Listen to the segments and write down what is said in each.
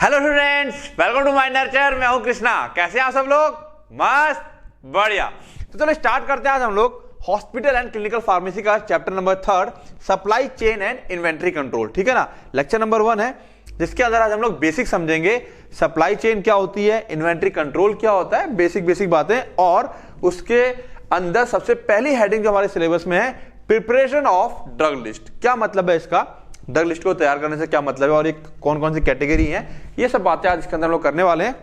Hello students, welcome to my nurture. मैं हूं कृष्णा। कैसे हैं आप सब लोग? मस्त, बढ़िया। तो चलो स्टार्ट करते हैं आज हम लोग हॉस्पिटल एंड क्लिनिकल फार्मेसी का chapter number 3, supply chain and inventory control. ठीक है ना, लेक्चर नंबर 1 है, जिसके अंदर आज हम लोग बेसिक समझेंगे सप्लाई चेन क्या होती है, इन्वेंट्री कंट्रोल क्या होता है, बेसिक बातें। और उसके अंदर सबसे पहली हेडिंग जो हमारे सिलेबस में है, प्रिपरेशन ऑफ ड्रग लिस्ट। क्या मतलब है इसका, ड्रग लिस्ट को तैयार करने से क्या मतलब है और ये कौन कौन सी कैटेगरी है, ये सब बातें आज इसके अंदर हम लोग करने वाले हैं।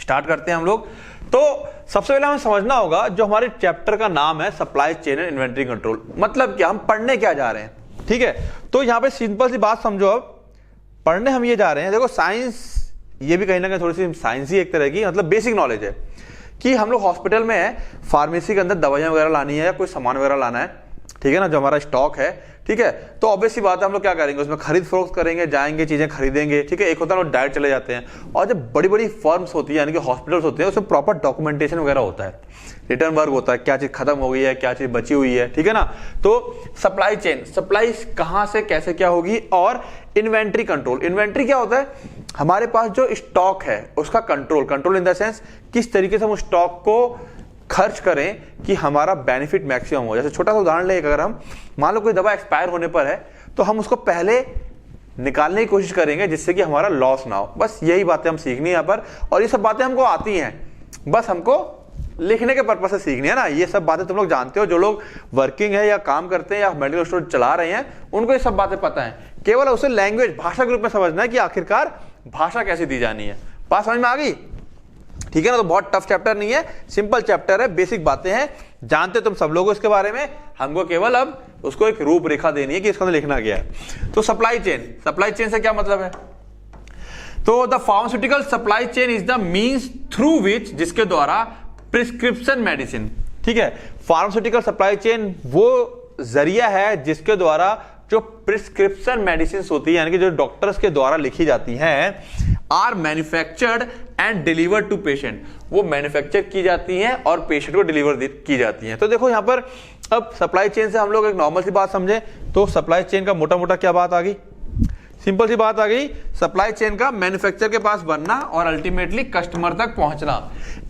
स्टार्ट करते हैं हम लोग। तो सबसे पहले हमें समझना होगा जो हमारे चैप्टर का नाम है supply chain and inventory control, मतलब क्या, हम पढ़ने क्या जा रहे हैं। ठीक है, तो यहां पे सिंपल सी बात समझो। अब पढ़ने हम ये जा रहे हैं, देखो साइंस, ये भी कहीं ना कहीं थोड़ी सी साइंस ही एक तरह की, मतलब बेसिक नॉलेज है कि हम लोग हॉस्पिटल में है, फार्मेसी के अंदर दवाइयां वगैरह लानी है या कोई सामान वगैरह लाना है। ठीक है ना, जो हमारा स्टॉक है, ठीक है, तो ऑब्वियस सी बात है हम लोग क्या करेंगे, उसमें खरीद फरोख्त करेंगे, जाएंगे चीजें खरीदेंगे। ठीक है, एक होता है लोग डायरेक्ट चले जाते हैं, और जब बड़ी बड़ी फर्म्स होती है यानी कि हॉस्पिटल्स होते हैं, उसमें प्रॉपर डॉक्यूमेंटेशन वगैरह होता है, रिटर्न वर्क होता है, क्या चीज खत्म हो गई है, क्या चीज बची हुई है। ठीक है ना, तो सप्लाई चेन, सप्लाई कहां से कैसे क्या होगी। और इन्वेंट्री कंट्रोल, इन्वेंट्री क्या होता है, हमारे पास जो स्टॉक है उसका कंट्रोल इन द सेंस किस तरीके से हम स्टॉक को खर्च करें कि हमारा बेनिफिट मैक्सिमम हो। जैसे छोटा सा उदाहरण ले, अगर हम मान लो कोई दवा एक्सपायर होने पर है तो हम उसको पहले निकालने की कोशिश करेंगे जिससे कि हमारा लॉस ना हो। बस यही बातें हम सीखनी है यहाँ पर, और ये सब बातें हमको आती हैं, बस हमको लिखने के पर्पज से सीखनी है ना। ये सब बातें तुम लोग जानते हो, जो लोग वर्किंग है या काम करते हैं या मेडिकल स्टोर चला रहे हैं उनको ये सब बातें पता है। केवल उसे लैंग्वेज, भाषा के रूप में समझना है कि आखिरकार भाषा कैसी दी जानी है। बात समझ में आ गई? ठीक है ना, तो बहुत टफ चैप्टर नहीं है, सिंपल चैप्टर है, बेसिक बातें हैं, जानते तुम सब लोग इसके बारे में, हमको केवल अब उसको एक रूपरेखा देनी है कि इसके अंदर लिखना क्या है। तो सप्लाई चेन से क्या मतलब है, तो the pharmaceutical supply chain is the means through which, जिसके द्वारा प्रिस्क्रिप्शन मेडिसिन, ठीक है, फार्मास्यूटिकल सप्लाई चेन वो जरिया है जिसके द्वारा जो प्रिस्क्रिप्शन मेडिसिन होती है यानी कि जो डॉक्टर्स के द्वारा लिखी जाती हैं, are manufactured and delivered to patient, वो मैन्युफैक्चर की जाती हैं और पेशेंट को डिलीवर की जाती हैं। तो देखो यहां पर अब सप्लाई चेन से हम लोग एक नॉर्मल सी बात समझे तो सप्लाई चेन का मोटा मोटा क्या बात आ गई, सिंपल सी बात आ गई, सप्लाई चेन का मैन्युफैक्चर के पास बनना और अल्टीमेटली कस्टमर तक पहुंचना,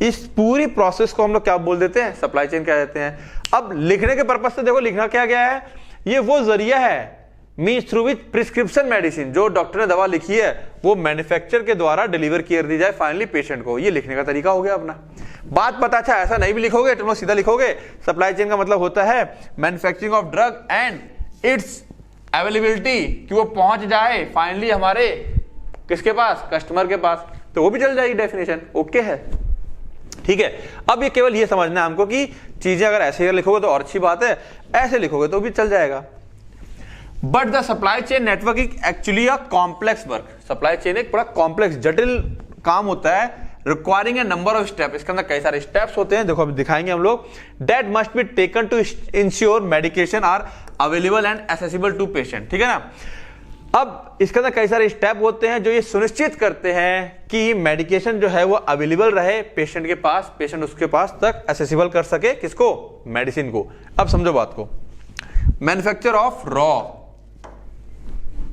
इस पूरी प्रोसेस को हम लोग क्या बोल देते हैं, सप्लाई चेन कह देते हैं। अब लिखने के पर्पज से देखो लिखना क्या गया है, ये वो जरिया है means through which prescription medicine, जो डॉक्टर ने दवा लिखी है वो मैन्युफैक्चर के द्वारा डिलीवर कर दी जाए फाइनली पेशेंट को। ये लिखने का तरीका हो गया अपना। बात पता, अच्छा ऐसा नहीं भी लिखोगे तुम लोग सीधा लिखोगे, सप्लाई चेन का मतलब होता है manufacturing of drug and it's availability, कि वो पहुंच जाए फाइनली हमारे किसके पास, कस्टमर के पास, तो वो भी चल जाएगी डेफिनेशन। ओके है, ठीक है। अब ये केवल ये समझना है हमको कि चीजें अगर ऐसे लिखोगे तो और अच्छी बात है, ऐसे लिखोगे तो भी चल जाएगा। But the supply chain network is actually a complex work, supply chain एक बड़ा कॉम्प्लेक्स जटिल काम होता है, requiring A number of step, इसके अंदर कई सारे स्टेप्स होते हैं, देखो अभी दिखाएंगे हम लोग, that must be taken to ensure medication are available and accessible to patient. ठीक है ना, अब इसके अंदर कई सारे स्टेप होते हैं जो ये सुनिश्चित करते हैं कि मेडिकेशन जो है वो अवेलेबल रहे पेशेंट के पास, पेशेंट उसके पास तक एक्सेसिबल कर सके, किसको, मेडिसिन को। अब समझो बात को, मैन्युफैक्चर ऑफ रॉ,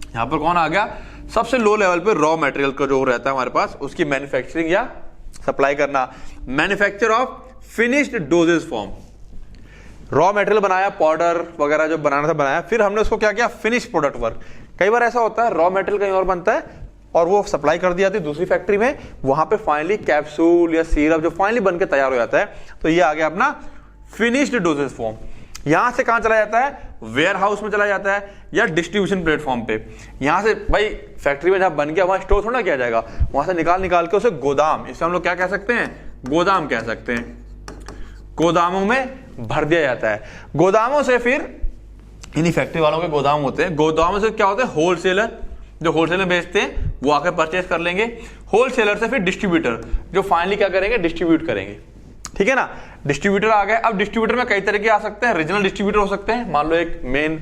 यहां पर कौन आ गया, सबसे लो लेवल पे रॉ मटेरियल का जो रहता है हमारे पास, उसकी मैन्युफैक्चरिंग या सप्लाई करना। Manufacture of finished doses form, raw material बनाया, पाउडर वगैरह जो बनाना था बनाया, फिर हमने उसको क्या किया, फिनिश प्रोडक्ट वर्क। कई बार ऐसा होता है रॉ मटेरियल कहीं और बनता है और वो सप्लाई कर दी जाती है दूसरी फैक्ट्री में, वहां पे फाइनली कैप्सूल या सिरप जो फाइनली बनके तैयार हो जाता है, तो ये आ गया अपना फिनिश्ड डोजेज फॉर्म। यहां से कहां चला जाता है, वेयर हाउस में चला जाता है या डिस्ट्रीब्यूशन प्लेटफॉर्म पे। यहां से भाई फैक्ट्री में जहां बन गया वहां स्टोर थोड़ा किया जाएगा, वहां से निकाल के उसे गोदाम, इसे हम लोग क्या कह सकते हैं, गोदाम कह सकते हैं, गोदामों में भर दिया जाता है। गोदामों से फिर इन्हीं फैक्ट्री वालों के गोदाम होते हैं, गोदामों से क्या होता है, होलसेलर, जो होलसेलर बेचते हैं वो आकर परचेज कर लेंगे, होलसेलर से फिर डिस्ट्रीब्यूटर जो फाइनली क्या करेंगे, डिस्ट्रीब्यूट करेंगे। ठीक है ना, डिस्ट्रीब्यूटर आ गए। अब डिस्ट्रीब्यूटर में कई तरह के आ सकते हैं, रीजनल डिस्ट्रीब्यूटर हो सकते हैं, मान लो एक मेन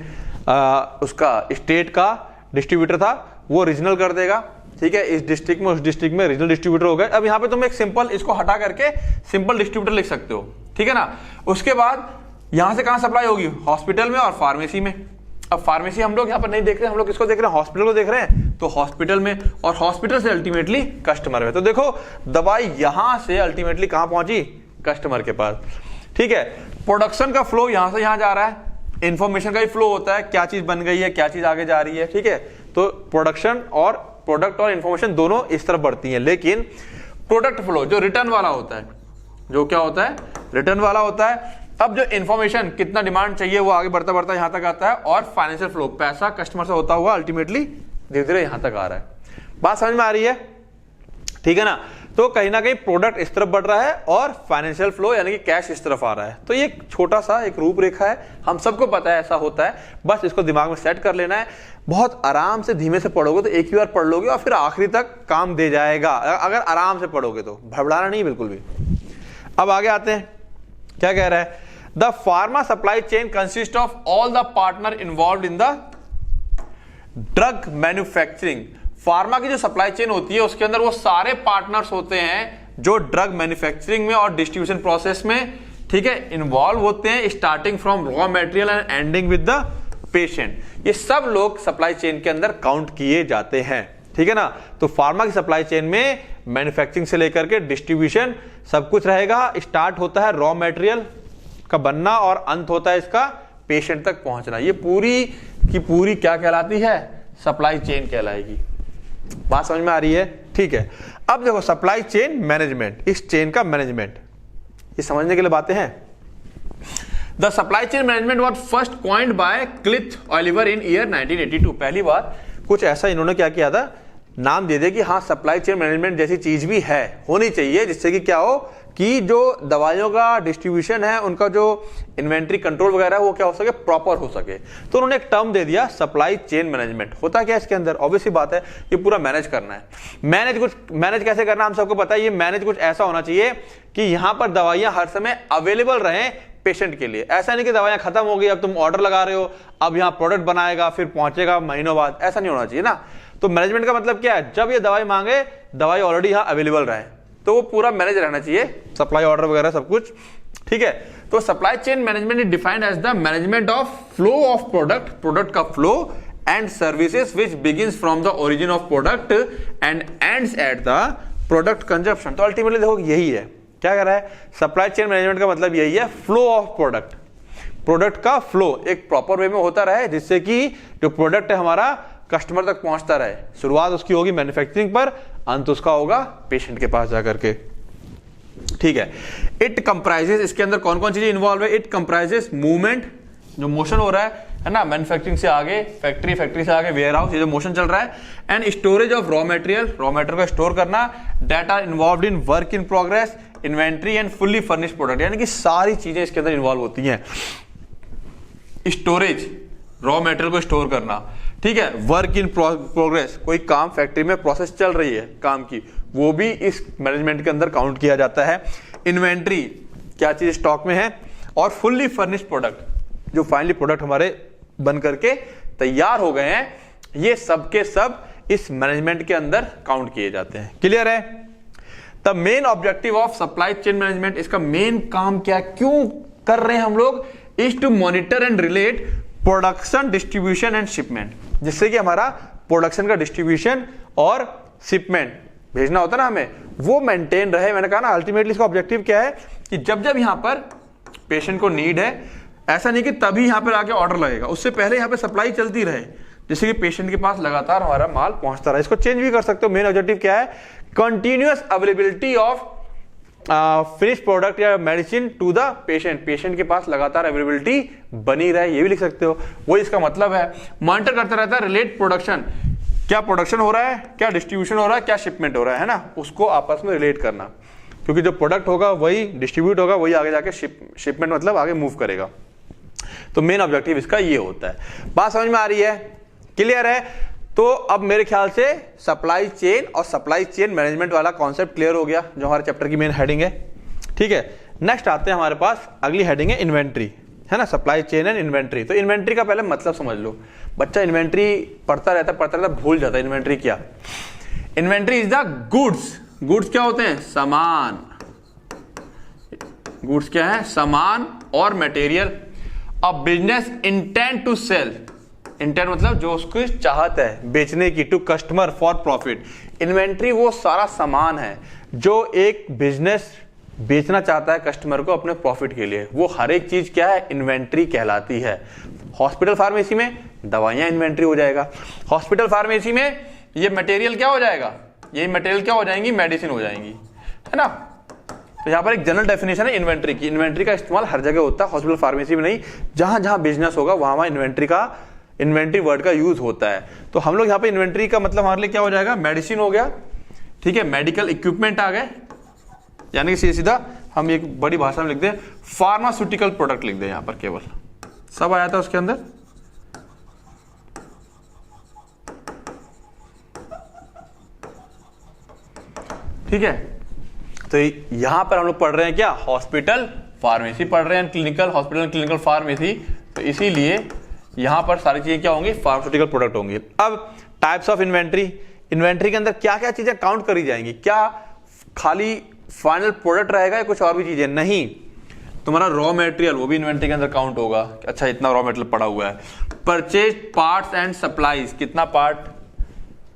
उसका स्टेट का डिस्ट्रीब्यूटर था, वो रीजनल कर देगा। ठीक है, इस डिस्ट्रिक्ट में उस डिस्ट्रिक्ट में रीजनल डिस्ट्रीब्यूटर हो गए। अब यहाँ पे तुम एक सिंपल, इसको हटा करके सिंपल डिस्ट्रीब्यूटर लिख सकते हो। ठीक है ना, उसके बाद यहां से कहां सप्लाई होगी, हॉस्पिटल में और फार्मेसी में। अब फार्मेसी हम लोग यहाँ पर नहीं देख रहे हैं, हम लोग किसको देख रहे हैं, हॉस्पिटल को देख रहे हैं, तो हॉस्पिटल में, और हॉस्पिटल से अल्टीमेटली कस्टमर में। तो देखो दवाई यहां से अल्टीमेटली कहां पहुंची, कस्टमर के पास। ठीक है, प्रोडक्शन का फ्लो यहां से यहां जा रहा है, इंफॉर्मेशन का ही फ्लो होता है, क्या चीज बन गई है, क्या चीज आगे जा रही है। ठीक है, तो प्रोडक्शन और प्रोडक्ट और इंफॉर्मेशन दोनों इस तरफ बढ़ती हैं, लेकिन प्रोडक्ट फ्लो जो रिटर्न वाला होता है, जो क्या होता है, रिटर्न वाला होता है। अब जो इंफॉर्मेशन कितना डिमांड चाहिए वो आगे बढ़ता बढ़ता यहां तक आता है, और फाइनेंशियल फ्लो पैसा कस्टमर से होता हुआ अल्टीमेटली धीरे धीरे यहां तक आ रहा है। बात समझ में आ रही है, ठीक है ना। तो कहीं ना कहीं प्रोडक्ट इस तरफ बढ़ रहा है और फाइनेंशियल फ्लो यानी कि कैश इस तरफ आ रहा है। तो ये छोटा सा एक रूपरेखा है, हम सबको पता है ऐसा होता है, बस इसको दिमाग में सेट कर लेना है। बहुत आराम से धीमे से पढ़ोगे तो एक ही बार पढ़ लोगे और फिर आखिरी तक काम दे जाएगा, अगर आराम से पढ़ोगे तो, भड़बड़ाना नहीं बिल्कुल भी। अब आगे आते हैं, क्या कह रहा है, the pharma supply chain consist of all the partner involve in the drug manufacturing. Pharma की जो सप्लाई चेन होती है उसके अंदर वो सारे पार्टनर्स होते हैं जो ड्रग मैन्युफैक्चरिंग में और डिस्ट्रीब्यूशन प्रोसेस में, ठीक है, इन्वॉल्व होते हैं, starting from raw material and ending with the patient. ये सब लोग सप्लाई चेन के अंदर काउंट किए जाते हैं, ठीक है ना। तो फार्मा की सप्लाई चेन में मैन्युफैक्चरिंग से लेकर के डिस्ट्रीब्यूशन सब कुछ रहेगा। स्टार्ट होता है रॉ मटेरियल का बनना और अंत होता है इसका पेशेंट तक पहुंचना। ये पूरी की पूरी क्या कहलाती है, सप्लाई चेन कहलाएगी। बात समझ में आ रही है, ठीक है। अब देखो सप्लाई चेन मैनेजमेंट, इस चेन का मैनेजमेंट, ये समझने के लिए बातें हैं। The supply chain management was first coined by Keith Oliver in year 1982। पहली बार कुछ ऐसा इन्होंने क्या किया था, नाम दे दे कि हाँ सप्लाई चेन मैनेजमेंट जैसी चीज भी है, होनी चाहिए, जिससे कि क्या हो कि जो दवाइयों का डिस्ट्रीब्यूशन है, उनका जो इन्वेंट्री कंट्रोल वगैरह है वो क्या हो सके, प्रॉपर हो सके। तो उन्होंने एक टर्म दे दिया सप्लाई चेन मैनेजमेंट। होता क्या है इसके अंदर, ऑब्वियस सी बात है, ये पूरा मैनेज करना है। मैनेज कैसे करना हम सबको पता है। ये मैनेज कुछ ऐसा होना चाहिए कि यहां पर दवाइयां हर समय अवेलेबल रहें पेशेंट के लिए। ऐसा नहीं कि दवाइयां खत्म हो गई, अब तुम ऑर्डर लगा रहे हो, अब यहाँ प्रोडक्ट बनाएगा फिर पहुंचेगा महीनों बाद, ऐसा नहीं होना चाहिए ना। तो मैनेजमेंट का मतलब क्या है, जब ये दवाई मांगे दवाई ऑलरेडी यहाँ अवेलेबल रहे, तो वो पूरा मैनेज रहना चाहिए, सप्लाई ऑर्डर वगैरह सब कुछ, ठीक है। तो supply chain management is defined as the management of flow of product का flow and services which begins from the origin of product and ends at the product consumption. तो अल्टीमेटली देखो यही है, क्या कह रहा है, सप्लाई चेन मैनेजमेंट का मतलब यही है, फ्लो ऑफ प्रोडक्ट का फ्लो एक प्रॉपर वे में होता रहे, जिससे कि जो प्रोडक्ट है हमारा कस्टमर तक पहुंचता रहे। शुरुआत उसकी होगी मैन्युफैक्चरिंग पर, अंत उसका होगा पेशेंट के पास जाकर के, ठीक है। इट कंप्राइजेस, इसके अंदर कौन कौन चीजें इन्वॉल्व है, इट कंप्राइजेस मूवमेंट, जो मोशन हो रहा है ना, मैन्युफैक्चरिंग से आगे फैक्ट्री से आगे वेयर हाउस, ये जो मोशन चल रहा है, and storage of raw material को स्टोर करना, data involve in work in progress, inventory and fully furnished product, यानी कि सारी चीजें इसके अंदर इन्वॉल्व होती हैं। स्टोरेज, रॉ मटेरियल को स्टोर करना, ठीक है। वर्क इन प्रोग्रेस, कोई काम फैक्ट्री में प्रोसेस चल रही है काम की, वो भी इस मैनेजमेंट के अंदर काउंट किया जाता है। इन्वेंट्री, क्या चीज स्टॉक में है, और फुल्ली फर्निश्ड प्रोडक्ट, जो फाइनली प्रोडक्ट हमारे बन करके तैयार हो गए हैं, ये सब के सब इस मैनेजमेंट के अंदर काउंट किए जाते हैं। क्लियर है। The main objective of supply chain management, इसका मेन काम क्या, क्यों कर रहे हैं हम लोग, is to monitor and relate production, distribution and shipment, जिससे कि हमारा प्रोडक्शन का डिस्ट्रीब्यूशन और शिपमेंट भेजना होता है ना हमें, वो मेंटेन रहे। मैंने कहा ना अल्टीमेटली इसका ऑब्जेक्टिव क्या है कि जब जब यहां पर पेशेंट को नीड है, ऐसा नहीं कि तभी यहां पर आके ऑर्डर लगेगा, उससे पहले यहां पे सप्लाई चलती रहे, जिससे कि पेशेंट के पास लगातार हमारा माल पहुंचता रहे। इसको चेंज भी कर सकते हो। मेन ऑब्जेक्टिव क्या है, continuous availability of finish product या मेडिसिन टू द पेशेंट के पास लगातार अवेलेबिलिटी बनी रहे, ये भी लिख सकते हो। वो इसका मतलब है। मॉनिटर करता रहता है, रिलेट प्रोडक्शन, क्या प्रोडक्शन हो रहा है, क्या डिस्ट्रीब्यूशन हो रहा है, क्या शिपमेंट हो रहा है ना, उसको आपस में रिलेट करना, क्योंकि जो प्रोडक्ट होगा वही डिस्ट्रीब्यूट होगा, वही आगे जाके शिपमेंट मतलब आगे मूव करेगा। तो मेन ऑब्जेक्टिव इसका ये होता है। बात समझ में आ रही है, क्लियर है। तो अब मेरे ख्याल से सप्लाई चेन और सप्लाई चेन मैनेजमेंट वाला कॉन्सेप्ट क्लियर हो गया, जो हमारे चैप्टर की मेन हेडिंग है, ठीक है। नेक्स्ट आते हैं हमारे पास, अगली हेडिंग है इन्वेंट्री, है ना, सप्लाई चेन एंड इन्वेंट्री। तो इन्वेंट्री का पहले मतलब समझ लो। बच्चा इन्वेंट्री पढ़ता रहता भूल जाता है इन्वेंट्री क्या। इन्वेंट्री इज द गुड्स क्या होते हैं, सामान। गुड्स क्या है, सामान और material. A business intend to sell, intent मतलब जो उसकी चाहत है बेचने की, to customer for profit. Inventory वो सारा सामान है जो एक बिजनेस बेचना चाहता है कस्टमर को अपने प्रॉफिट के लिए, वो हर एक चीज क्या है, इन्वेंट्री कहलाती है। हॉस्पिटल फार्मेसी में दवाइयां इन्वेंट्री हो जाएगा, हॉस्पिटल फार्मेसी में ये मटेरियल क्या हो जाएगा, ये मटेरियल क्या हो जाएंगी, मेडिसिन हो जाएंगी, है ना। तो यहाँ पर एक जनरल डेफिनेशन है इन्वेंट्री की। इन्वेंट्री का इस्तेमाल हर जगह होता है, हॉस्पिटल फार्मेसी में नहीं, जहां जहां बिजनेस होगा वहां इन्वेंट्री वर्ड का यूज होता है। तो हम लोग यहाँ पे इन्वेंट्री का मतलब हमारे लिए क्या हो जाएगा, मेडिसिन हो गया, ठीक है, मेडिकल इक्विपमेंट आ गए, यानी कि सीधा हम एक बड़ी भाषा में लिख दें फार्मास्यूटिकल प्रोडक्ट लिख दें, यहां पर केवल सब आया था उसके अंदर। ठीक है, तो यहां पर हम लोग पढ़ रहे हैं क्या, हॉस्पिटल फार्मेसी पढ़ रहे हैं, क्लिनिकल हॉस्पिटल क्लिनिकल फार्मेसी, तो इसीलिए यहां पर सारी चीजें क्या होंगी, फार्मास्यूटिकल प्रोडक्ट होंगी। अब टाइप्स ऑफ इन्वेंट्री, इन्वेंट्री के अंदर क्या क्या चीजें काउंट करी जाएंगी, क्या खाली फाइनल प्रोडक्ट रहेगा या कुछ और भी चीजें, नहीं, तुम्हारा रॉ मटेरियल वो भी इन्वेंट्री के अंदर काउंट होगा, अच्छा इतना रॉ मटेरियल पड़ा हुआ है। परचेज पार्ट्स एंड सप्लाईज, कितना पार्ट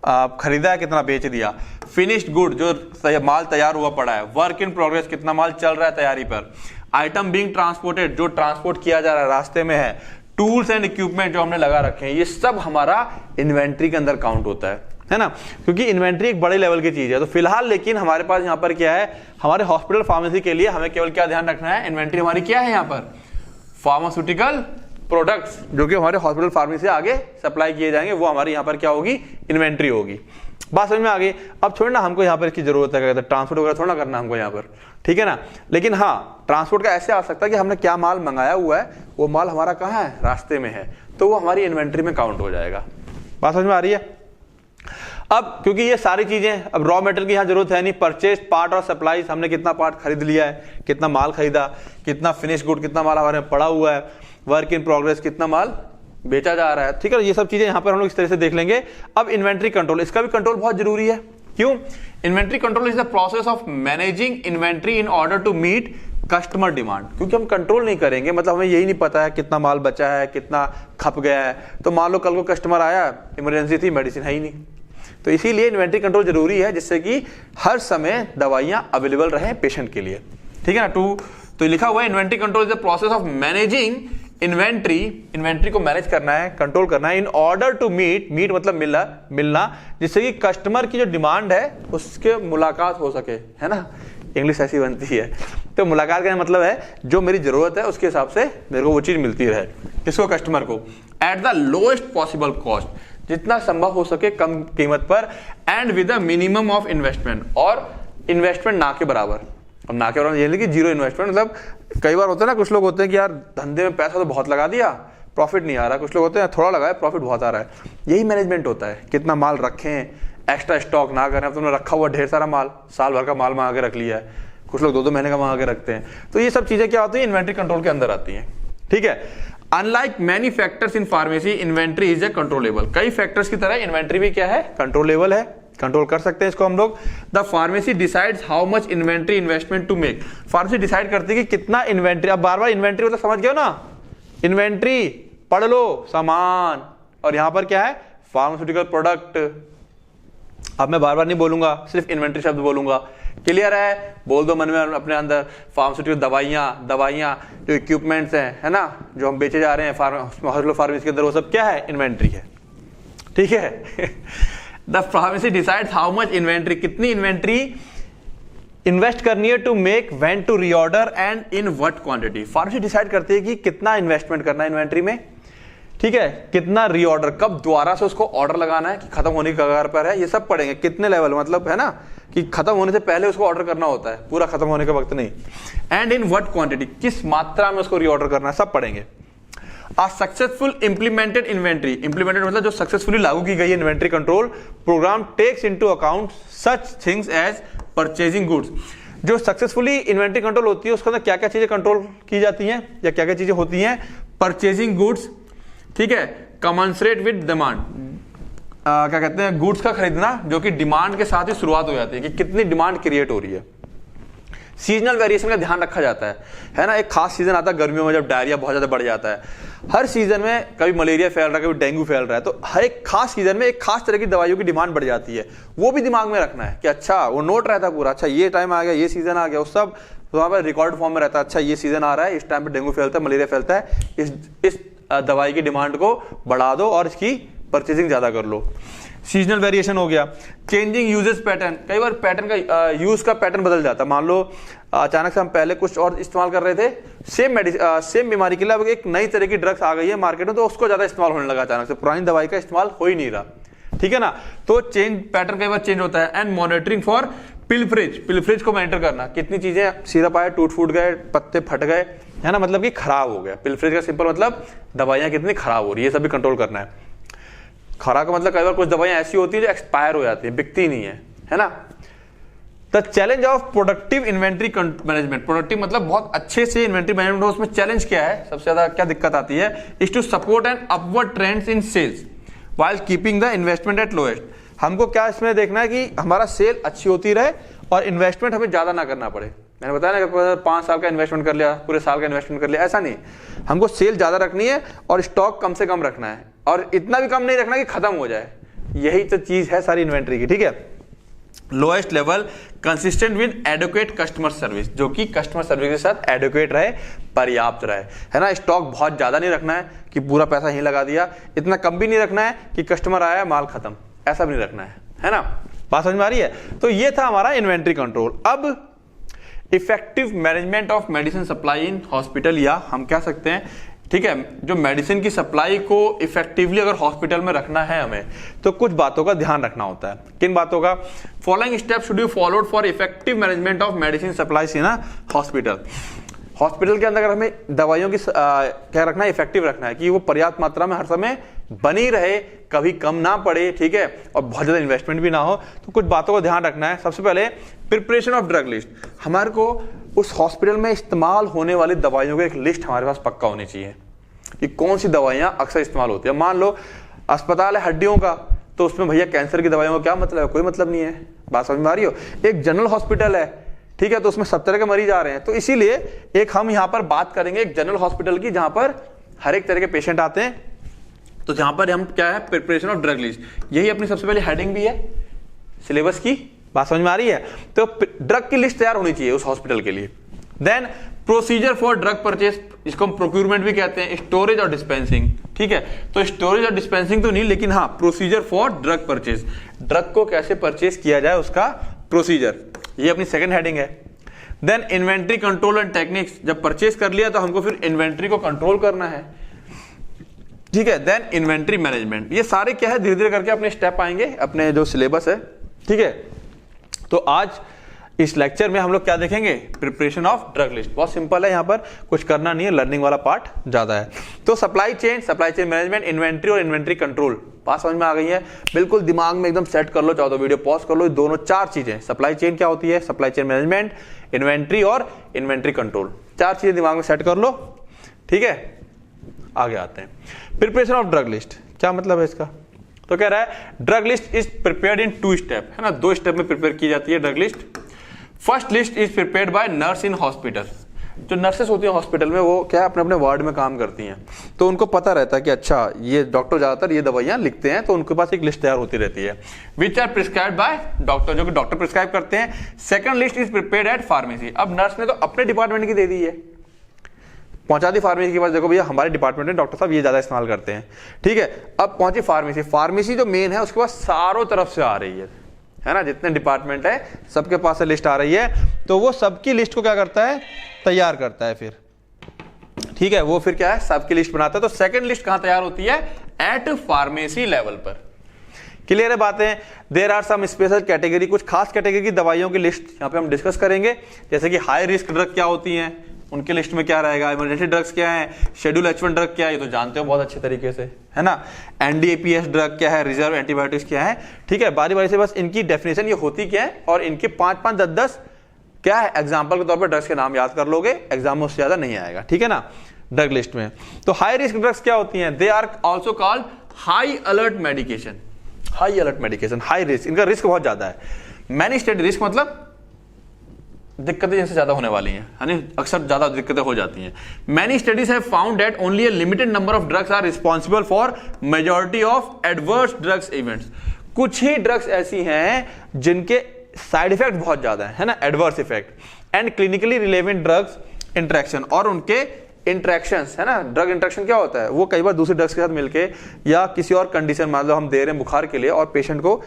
आप खरीदा है, कितना बेच दिया। फिनिश्ड गुड, जो माल तैयार हुआ पड़ा है। वर्क इन प्रोग्रेस, कितना माल चल रहा है तैयारी पर। आइटम बीइंग ट्रांसपोर्टेड, जो ट्रांसपोर्ट किया जा रहा है, रास्ते में है। टूल्स एंड इक्विपमेंट जो हमने लगा रखे हैं, ये सब हमारा इन्वेंट्री के अंदर काउंट होता है ना, क्योंकि इन्वेंट्री एक बड़े लेवल की चीज है। तो फिलहाल लेकिन हमारे पास यहाँ पर क्या है, हमारे हॉस्पिटल फार्मेसी के लिए हमें केवल क्या ध्यान रखना है, इन्वेंट्री हमारी क्या है यहाँ पर, फार्मास्यूटिकल प्रोडक्ट्स जो कि हमारे हॉस्पिटल फार्मेसी से आगे सप्लाई किए जाएंगे, वो हमारी यहाँ पर क्या होगी, इन्वेंट्री होगी। बात समझ में आ गई। अब छोड़ना हमको यहाँ पर इसकी जरूरत है, ट्रांसपोर्ट वगैरह थोड़ा करना हमको यहाँ पर, ठीक है ना। लेकिन हाँ, ट्रांसपोर्ट का ऐसे आ सकता है कि हमने क्या माल मंगाया हुआ है, वो माल हमारा कहाँ है, रास्ते में है, तो वो हमारी इन्वेंट्री में काउंट हो जाएगा। बात समझ में आ रही है। अब क्योंकि ये सारी चीजें, अब रॉ मटेरियल की यहाँ जरूरत है नहीं, परचेज पार्ट और सप्लाईज, हमने कितना पार्ट खरीद लिया है, कितना माल खरीदा, कितना फिनिश गुड, कितना माल हमारे पड़ा हुआ है, वर्क इन प्रोग्रेस, कितना माल बेचा जा रहा है, ठीक है, ये सब चीजें यहाँ पर हम लोग इस तरह से देख लेंगे। अब इन्वेंट्री कंट्रोल, इसका भी कंट्रोल बहुत जरूरी है। क्यों? Inventory control is the process of managing inventory in order to meet customer demand. क्योंकि हम कंट्रोल नहीं करेंगे, मतलब हमें यही नहीं पता है कितना माल बचा है, कितना खप गया है, तो मान लो कल को कस्टमर आया, इमरजेंसी थी, मेडिसिन है ही नहीं, तो इसीलिए इन्वेंट्री कंट्रोल जरूरी है, जिससे कि हर समय दवाइयां अवेलेबल रहें पेशेंट के लिए, ठीक है ना। तो लिखा हुआ है inventory control is the process of managing inventory, inventory को मैनेज करना है, कंट्रोल करना है, इन ऑर्डर टू मीट मतलब मिलना, जिससे कि कस्टमर की जो डिमांड है उसके मुलाकात हो सके, है ना, इंग्लिश ऐसी बनती है। तो मुलाकात का मतलब है जो मेरी जरूरत है उसके हिसाब से मेरे को वो चीज मिलती रहे, किसको, कस्टमर को, at the lowest possible cost, जितना संभव हो सके कम कीमत पर, and with the minimum of investment, और इन्वेस्टमेंट ना के बराबर। अब ना के बराबर ये नहीं कि जीरो इन्वेस्टमेंट, मतलब कई बार होता है ना, कुछ लोग होते हैं कि यार धंधे में पैसा तो बहुत लगा दिया, प्रॉफिट नहीं आ रहा, कुछ लोग होते हैं थोड़ा लगाया, प्रॉफिट बहुत आ रहा है। यही मैनेजमेंट होता है, कितना माल रखें, एक्स्ट्रा स्टॉक ना करें। अब तुमने रखा हुआ ढेर सारा माल, साल भर का माल मंगा के रख लिया है, कुछ लोग 2-2 महीने का मंगा के रखते हैं, तो ये सब चीजें क्या होती है, इन्वेंट्री कंट्रोल के अंदर आती है, ठीक है। Unlike many factors in pharmacy, inventory is a controllable. कई फैक्टर्स की तरह इन्वेंट्री भी क्या है, कंट्रोलेबल है, कंट्रोल कर सकते हैं इसको हम लोग। The pharmacy decides how much inventory investment to make. Pharmacy decide करती है कि कितना इन्वेंट्री, अब बार बार इन्वेंट्री मतलब समझ गए ना, इन्वेंट्री पढ़ लो, सामान, और यहां पर क्या है, फार्मास्यूटिकल प्रोडक्ट। अब मैं बार बार नहीं बोलूंगा, सिर्फ इन्वेंट्री शब्द बोलूंगा, क्लियर है, बोल दो मन में अपने अंदर। फार्मास्यूटिकल दवाइयां जो इक्विपमेंट्स हैं, है ना, जो हम बेचे जा रहे हैं हॉस्पिटल फार्मेसी के अंदर, वो सब क्या है, इन्वेंट्री है, ठीक है। The pharmacy decides how much inventory, कितनी इन्वेंट्री इन्वेस्ट करनी है, to make, when to reorder, and in what quantity. Pharmacy decide करती है कि कितना इन्वेस्टमेंट करना है इन्वेंट्री में, ठीक है, कितना रीऑर्डर, कब दोबारा से उसको ऑर्डर लगाना है कि खत्म होने की कगार पर है, ये सब पढ़ेंगे। कितने लेवल, मतलब है ना कि खत्म होने से पहले उसको ऑर्डर करना होता है, पूरा खत्म होने के वक्त नहीं। एंड इन व्हाट क्वांटिटी, किस मात्रा में उसको रीऑर्डर करना है, सब पढ़ेंगे। A successful implemented inventory, implemented मतलब जो सक्सेसफुली लागू की गई inventory control program, takes into account such things as purchasing goods. जो सक्सेसफुली इन्वेंट्री कंट्रोल होती है उसके अंदर क्या क्या चीजें कंट्रोल की जाती हैं या क्या क्या चीजें होती हैं, परचेजिंग गुड्स, ठीक है, कमेंसरेट विद डिमांड, क्या कहते हैं, गुड्स का खरीदना जो कि डिमांड के साथ ही शुरुआत हो जाती है, कि कितनी डिमांड क्रिएट हो रही है। सीजनल वेरिएशन का ध्यान रखा जाता है ना, एक खास सीजन आता है गर्मियों में जब डायरिया बहुत ज्यादा बढ़ जाता है, हर सीजन में कभी मलेरिया फैल रहा है, कभी डेंगू फैल रहा है, तो हर एक खास सीजन में एक खास तरह की दवाइयों की डिमांड बढ़ जाती है। वो भी दिमाग में रखना है कि अच्छा वो नोट रहता है पूरा, अच्छा ये टाइम आ गया, ये सीजन आ गया, वो सब वहाँ पर रिकॉर्ड फॉर्म में रहता है। अच्छा ये सीजन आ रहा है, इस टाइम पे डेंगू फैलता है, मलेरिया फैलता है, इस दवाई की डिमांड को बढ़ा दो और इसकी परचेजिंग ज्यादा कर लो। सीजनल वेरिएशन हो गया, चेंजिंग यूजेस पैटर्न, कई बार पैटर्न का यूज का पैटर्न बदल जाता है। मान लो अचानक से हम पहले कुछ और इस्तेमाल कर रहे थे, सेम बीमारी के लिए अब एक नई तरह की ड्रग्स आ गई है मार्केट में, तो उसको ज्यादा इस्तेमाल होने लगा अचानक से, पुरानी दवाई का इस्तेमाल हो ही नहीं रहा, ठीक है ना। तो चेंज पैटर्न कई बार चेंज होता है। एंड मॉनिटरिंग फॉर पिलफ्रेज को मॉनिटर करना, कितनी चीजें सिरप आए टूट फूट गए, पत्ते फट गए, है ना, मतलब कि खराब हो गया। पिलफ्रेज का सिंपल मतलब दवाइयां कितनी खराब हो रही है, ये सब भी कंट्रोल करना है। खराब का मतलब कई बार कुछ दवाइयां ऐसी होती है जो एक्सपायर हो जाती है, बिकती नहीं है ना। The challenge of productive inventory management, productive मतलब बहुत अच्छे से इन्वेंट्री मैनेजमेंट, उसमें चैलेंज क्या है, सबसे ज्यादा क्या दिक्कत आती है, is to support and upward trends in sales while keeping the investment at lowest. हमको क्या इसमें देखना है कि हमारा सेल अच्छी होती रहे और इन्वेस्टमेंट हमें ज्यादा ना करना पड़े। मैंने बताया ना कि 5 साल का इन्वेस्टमेंट कर लिया, पूरे साल का इन्वेस्टमेंट कर लिया, ऐसा नहीं। हमको सेल ज्यादा रखनी है और स्टॉक कम से कम रखना है, और इतना भी कम नहीं रखना कि खत्म हो जाए। यही तो चीज है सारी इन्वेंट्री की, ठीक है। Lowest level consistent with adequate customer service, जो कि कस्टमर सर्विस के साथ एडुकेट रहे, पर्याप्त रहे, है ना। स्टॉक बहुत ज्यादा नहीं रखना है कि पूरा पैसा यहीं लगा दिया, इतना कम भी नहीं रखना है कि कस्टमर आया माल खत्म, ऐसा भी नहीं रखना है ना। बात समझ में आ रही है। तो ये था हमारा इन्वेंट्री कंट्रोल। अब effective management of medicine supply in hospital, या हम कह सकते हैं, ठीक है, जो मेडिसिन की सप्लाई को इफेक्टिवली अगर हॉस्पिटल में रखना है हमें, तो कुछ बातों का ध्यान रखना होता है। किन बातों का? Following step should be followed for effective management of medicine supply in hospital. Hospital के अंदर अगर हमें दवाइयों की क्या रखना है, इफेक्टिव रखना है कि वो पर्याप्त मात्रा में हर समय बनी रहे, कभी कम ना पड़े, ठीक है, और बहुत ज्यादा इन्वेस्टमेंट भी ना हो। तो कुछ बातों का ध्यान रखना है। सबसे पहले प्रिपरेशन ऑफ ड्रग लिस्ट, हमारे को उस हॉस्पिटल में इस्तेमाल होने वाली दवाइयों की एक लिस्ट हमारे पास पक्का होनी चाहिए कि कौन सी दवाइयां अक्सर इस्तेमाल होती है। मान लो अस्पताल है हड्डियों का, तो उसमें भैया कैंसर की दवाइयों का क्या मतलब है, कोई मतलब नहीं है। बात समझ में आ रही हो। एक जनरल हॉस्पिटल है, ठीक है, तो उसमें सब तरह के मरीज आ रहे हैं, तो इसीलिए एक हम यहां पर बात करेंगे एक जनरल हॉस्पिटल की, जहां पर हर एक तरह के पेशेंट आते हैं। तो जहां पर हम क्या है, प्रिपरेशन ऑफ ड्रग लिस्ट, यही अपनी सबसे पहले हेडिंग भी है सिलेबस की। बात समझ में आ रही है। तो ड्रग की लिस्ट तैयार होनी चाहिए उस हॉस्पिटल के लिए। Then procedure for drug purchase, इसको हम प्रोक्यूरमेंट भी कहते हैं, स्टोरेज और डिस्पेंसिंग, ठीक है। तो स्टोरेज और डिस्पेंसिंग तो नहीं, लेकिन हाँ procedure for drug purchase, drug को कैसे परचेज किया जाए उसका प्रोसीजर, ये अपनी सेकंड हेडिंग है। Then inventory control and techniques, जब परचेज कर लिया तो हमको फिर इन्वेंट्री को कंट्रोल करना है, ठीक है। देन इन्वेंट्री मैनेजमेंट, ये सारे क्या है, धीरे धीरे करके अपने स्टेप आएंगे अपने जो सिलेबस है, ठीक है। तो आज इस लेक्चर में हम लोग क्या देखेंगे, प्रिपरेशन ऑफ ड्रग लिस्ट। बहुत सिंपल है, यहां पर कुछ करना नहीं है, लर्निंग वाला पार्ट ज्यादा है। तो सप्लाई चेन मैनेजमेंट, इन्वेंट्री और इन्वेंट्री कंट्रोल, बात समझ में आ गई है। बिल्कुल दिमाग में एकदम सेट कर लो, चाहो तो वीडियो पॉज कर लो। दोनों 4 चीजें, सप्लाई चेन क्या होती है, सप्लाई चेन मैनेजमेंट, इन्वेंट्री और इन्वेंट्री कंट्रोल, 4 चीजें दिमाग में सेट कर लो, ठीक है। आगे आते हैं। प्रिपरेशन ऑफ ड्रग लिस्ट, क्या मतलब है इसका? तो कह रहा है drug list is prepared in 2 step, है ना, 2 स्टेप में प्रिपेयर की जाती है drug list. First list is prepared by nurse in hospital. जो नर्सेस होती हैं हॉस्पिटल में, वो क्या अपने अपने वार्ड में काम करती हैं, तो उनको पता रहता है कि अच्छा ये डॉक्टर ज्यादातर ये दवाइयां लिखते हैं, तो उनके पास एक लिस्ट तैयार होती रहती है, which are prescribed by doctor, जो कि डॉक्टर प्रिस्क्राइब करते हैं। Second list is prepared at pharmacy. अब नर्स ने तो अपने डिपार्टमेंट की दे दी है, पहुंचा दी फार्मेसी के पास, देखो भैया हमारे डिपार्टमेंट में डॉक्टर साहब ये ज्यादा इस्तेमाल करते हैं, ठीक है। अब पहुंची फार्मेसी जो मेन है उसके पास चारों तरफ से आ रही है ना, जितने डिपार्टमेंट है सबके पास से लिस्ट आ रही है, तो वो सबकी लिस्ट को क्या करता है, तैयार करता है फिर, ठीक है। वो फिर क्या है, सबकी लिस्ट बनाता है। तो सेकंड लिस्ट कहां तैयार होती है, एट फार्मेसी लेवल पर। क्लियर है बातें। There are some special category, कुछ खास कैटेगरी की दवाइयों की लिस्ट यहां पे हम डिस्कस करेंगे, जैसे कि हाई रिस्क ड्रग क्या होती हैं, उनके लिस्ट में क्या रहेगा, इमरजेंसी ड्रग्स क्या है, शेड्यूल H1 ड्रग क्या है, ये तो जानते हो बहुत अच्छे तरीके से, है ना। NDAPS ड्रग क्या है, रिजर्व एंटीबायोटिक्स क्या है, ठीक है। बारी बारी से बस इनकी डेफिनेशन ये होती क्या है, और इनके 5-5, 10-10 क्या है, एग्जाम्पल के तौर पर ड्रग्स के नाम याद कर लोगे, एग्जाम में उससे ज्यादा नहीं आएगा, ठीक है ना, ड्रग लिस्ट में। तो हाई रिस्क ड्रग्स क्या होती हैं, they are also called high alert medication. High alert medication, high risk, इनका रिस्क बहुत ज्यादा है। मैनी स्टेट रिस्क मतलब दिक्कतें जिनसे ज्यादा होने वाली हैं, यानी अक्सर ज्यादा दिक्कतें हो जाती हैं। Many studies have found that only a limited number of drugs are responsible for majority of adverse drugs events. कुछ ही ड्रग्स ऐसी हैं जिनके साइड इफेक्ट बहुत ज्यादा है ना, adverse effect and clinically relevant drugs interaction, और उनके इंटरेक्शंस है ना। ड्रग इंटरेक्शन क्या होता है, वो कई बार दूसरे ड्रग्स के साथ मिलके या किसी और कंडीशन, मान लो हम दे रहे हैं बुखार के लिए और पेशेंट को